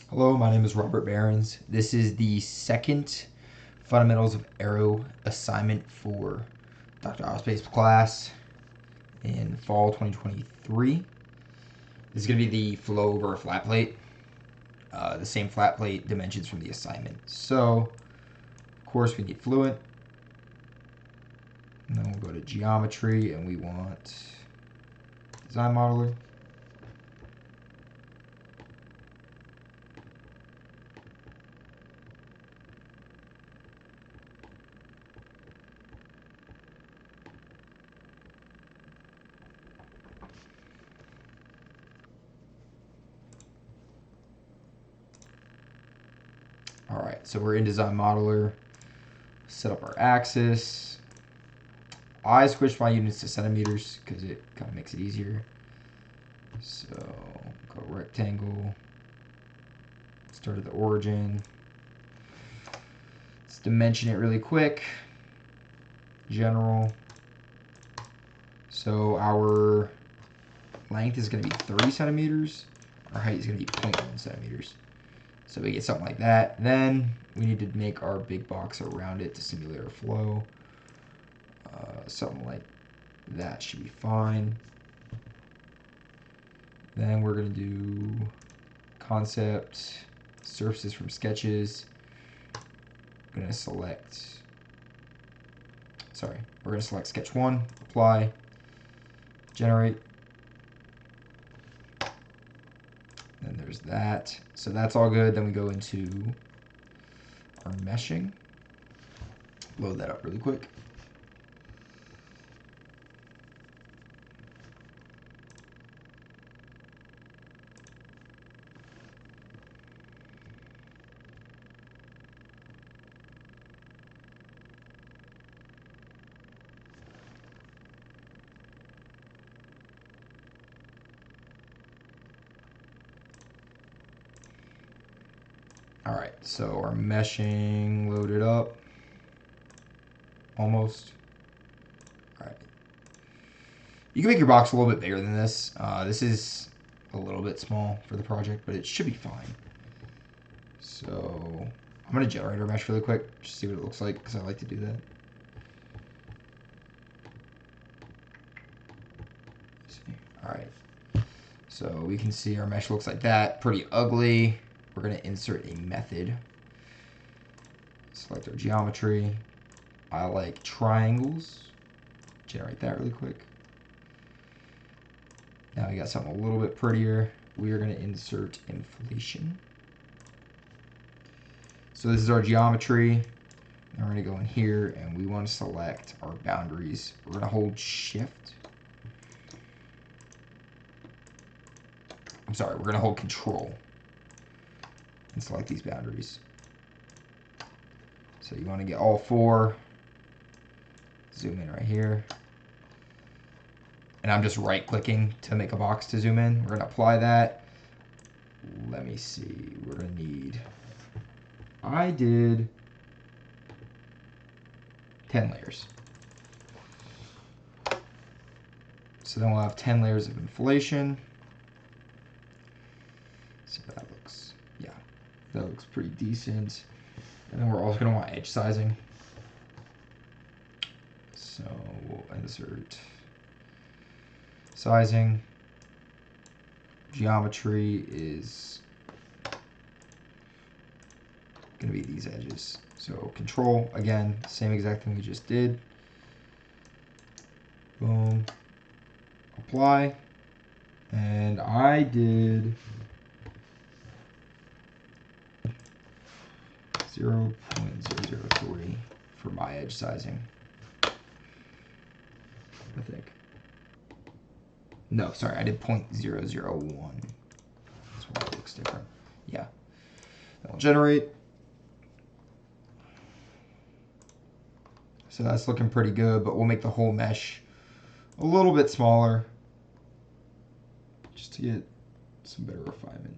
Hello, my name is Robert Behrens. This is the second Fundamentals of Aero assignment for Dr. Ospace's class in fall 2023. This is going to be the flow over a flat plate, the same flat plate dimensions from the assignment. So, of course, we need fluent. And then we'll go to geometry and we want design modeler. All right, so we're in design modeler. Set up our axis. I switched my units to centimeters because it kind of makes it easier. So go rectangle. Start at the origin. Let's dimension it really quick. General. So our length is going to be 30 centimeters. Our height is going to be 0.1 centimeters. So we get something like that. Then we need to make our big box around it to simulate our flow. Something like that should be fine. Then we're going to do concept, surfaces from sketches. I'm going to select, we're going to select sketch 1, apply, generate. Then there's that. So that's all good. Then we go into our meshing. Load that up really quick. All right, so our meshing loaded up. Almost. All right. You can make your box a little bit bigger than this. This is a little bit small for the project, but it should be fine. So I'm going to generate our mesh really quick, just see what it looks like, because I like to do that. All right. So we can see our mesh looks like that. Pretty ugly. We're going to insert a method. Select our geometry. I like triangles. Generate that really quick. Now we got something a little bit prettier. We are going to insert inflation. So this is our geometry. Now we're going to go in here and we want to select our boundaries. We're going to hold shift. We're going to hold control and select these boundaries. So you want to get all 4. Zoom in right here. And I'm just right clicking to make a box to zoom in. We're going to apply that. Let me see. We're going to need, I did 10 layers. So then we'll have 10 layers of inflation. See how that looks. Yeah, that looks pretty decent. And then we're also going to want edge sizing. So we'll insert sizing. Geometry is going to be these edges. So control, again, same exact thing we just did. Boom. Apply. And I did 0.003 for my edge sizing. I think. No, sorry, I did 0.001. That's why it looks different. Yeah. Then we'll generate. So that's looking pretty good, but we'll make the whole mesh a little bit smaller just to get some better refinement.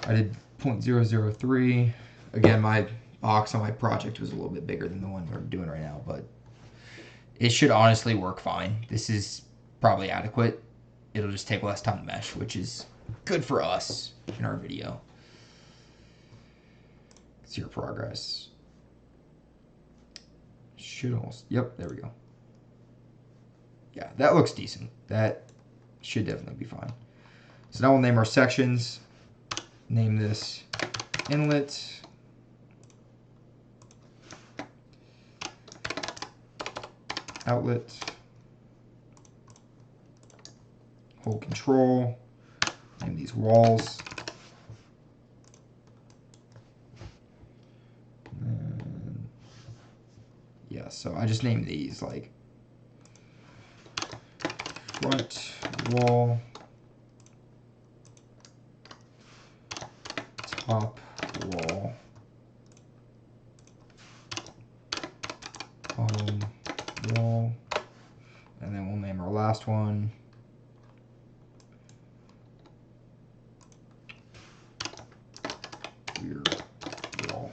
I did 0.003. Again, my box on my project was a little bit bigger than the one we're doing right now, but it should honestly work fine. This is probably adequate. It'll just take less time to mesh, which is Good for us in our video. See your progress. Should almost, yep, there we go. Yeah, that looks decent. That should definitely be fine. So now we'll name our sections. Name this inlet. Outlet. Hold control. Name these walls. And yeah, so I just named these like front wall, top wall, bottom wall, and then we'll name our last one rear wall.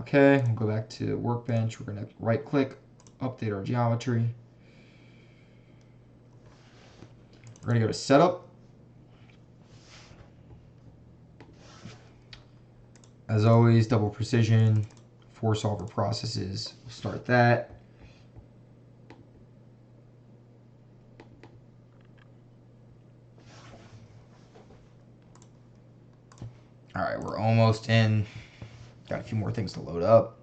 Okay, we'll go back to Workbench. We're going to right click, update our geometry. We're going to go to Setup. As always, double precision, 4 solver processes. We'll start that. All right, we're almost in. Got a few more things to load up.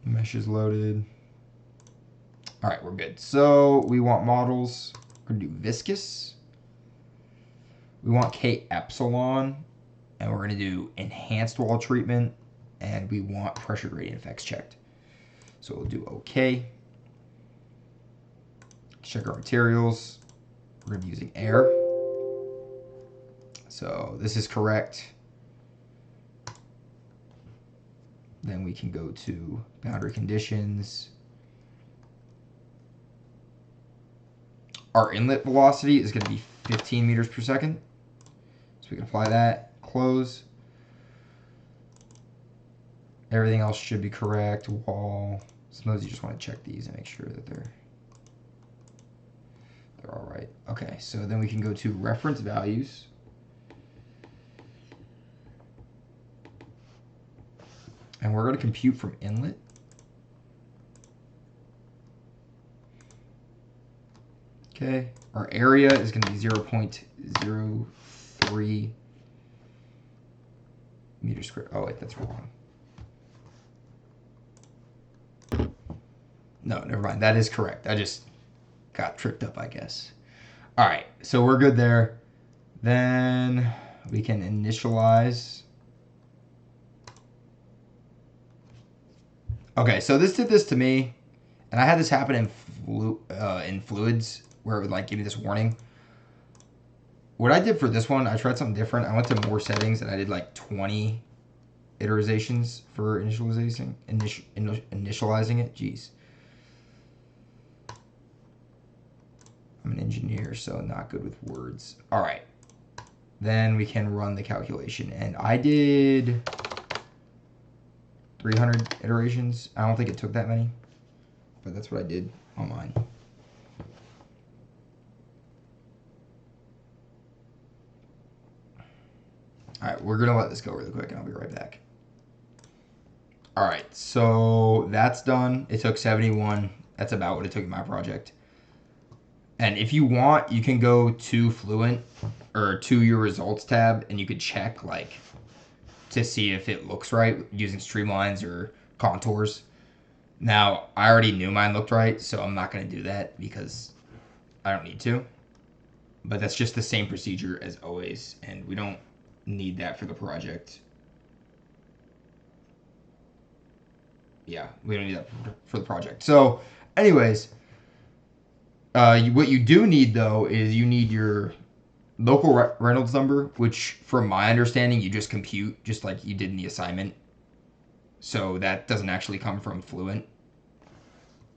Mesh is loaded. All right, we're good. So we want models. We're gonna do viscous. We want K epsilon, and we're gonna do enhanced wall treatment, and we want pressure gradient effects checked. So we'll do OK. Check our materials. We're gonna be using air. So this is correct. Then we can go to boundary conditions. Our inlet velocity is going to be 15 meters per second. So we can apply that, close. Everything else should be correct. Wall. Sometimes you just want to check these and make sure that they're all right. Okay, so then we can go to reference values. And we're going to compute from inlet. Okay, our area is going to be 0.03 meters squared. Oh, wait, that's wrong. No, never mind. That is correct. I just got tripped up, I guess. All right, so we're good there. Then we can initialize. Okay, so this did this to me, and I had this happen in fluids where it would like give me this warning. What I did for this one, I tried something different. I went to more settings and I did like 20 iterations for initializing it. Jeez. I'm an engineer, so not good with words. All right. Then we can run the calculation. And I did 300 iterations. I don't think it took that many, but that's what I did on mine. All right, we're gonna let this go really quick and I'll be right back. All right, so that's done. It took 71. That's about what it took in my project. And if you want, you can go to Fluent or to your results tab and you could check like to see if it looks right using streamlines or contours. Now, I already knew mine looked right, so I'm not gonna do that because I don't need to. But that's just the same procedure as always, and we don't need that for the project. Yeah, we don't need that for the project. So, anyways, what you do need, though, is you need your local Reynolds number, which, from my understanding, you just compute just like you did in the assignment. So that doesn't actually come from Fluent,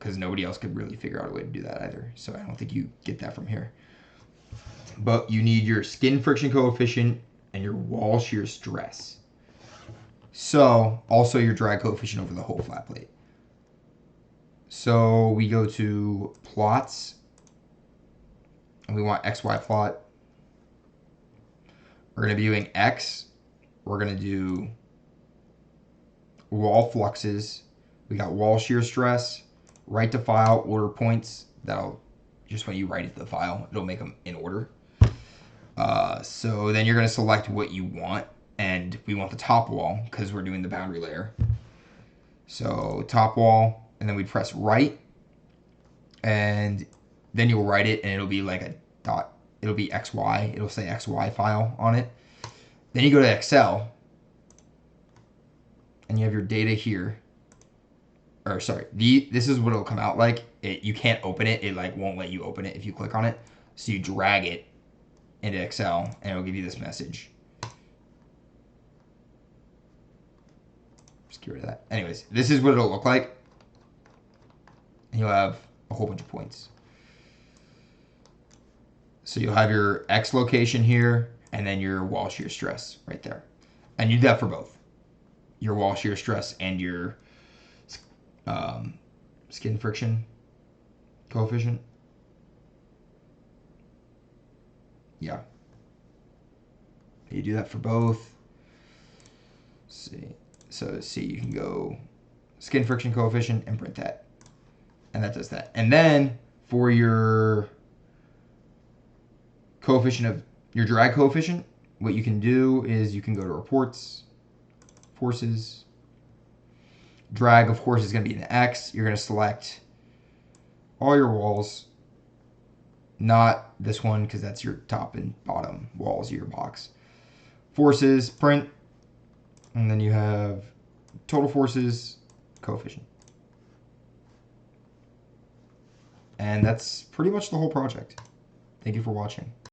because nobody else could really figure out a way to do that either. So I don't think you get that from here. But you need your skin friction coefficient and your wall shear stress. So also your drag coefficient over the whole flat plate. So we go to plots, and we want XY plot. We're going to be doing X. We're going to do wall fluxes. We got wall shear stress, write to file, order points. That'll just when you write it to the file, it'll make them in order. So then you're going to select what you want, and we want the top wall because we're doing the boundary layer. So top wall, and then we press write, and then you'll write it, and it'll be like a dot. It'll be XY. It'll say XY file on it. Then you go to Excel, and you have your data here. Or sorry, this is what it'll come out like. You can't open it. It like won't let you open it if you click on it. So you drag it into Excel, and it'll give you this message. Just get rid of that. Anyways, this is what it'll look like. And you'll have a whole bunch of points. So you'll have your X location here, and then your wall shear stress right there. And you do that for both. Your wall shear stress and your skin friction coefficient. Yeah. You do that for both. Let's see. So see, you can go skin friction coefficient and print that. And that does that. And then for your coefficient of your drag coefficient, what you can do is you can go to reports, forces. Drag, of course, is going to be an X. You're going to select all your walls, not this one because that's your top and bottom walls of your box. Forces, print, and then you have total forces, coefficient. And that's pretty much the whole project. Thank you for watching.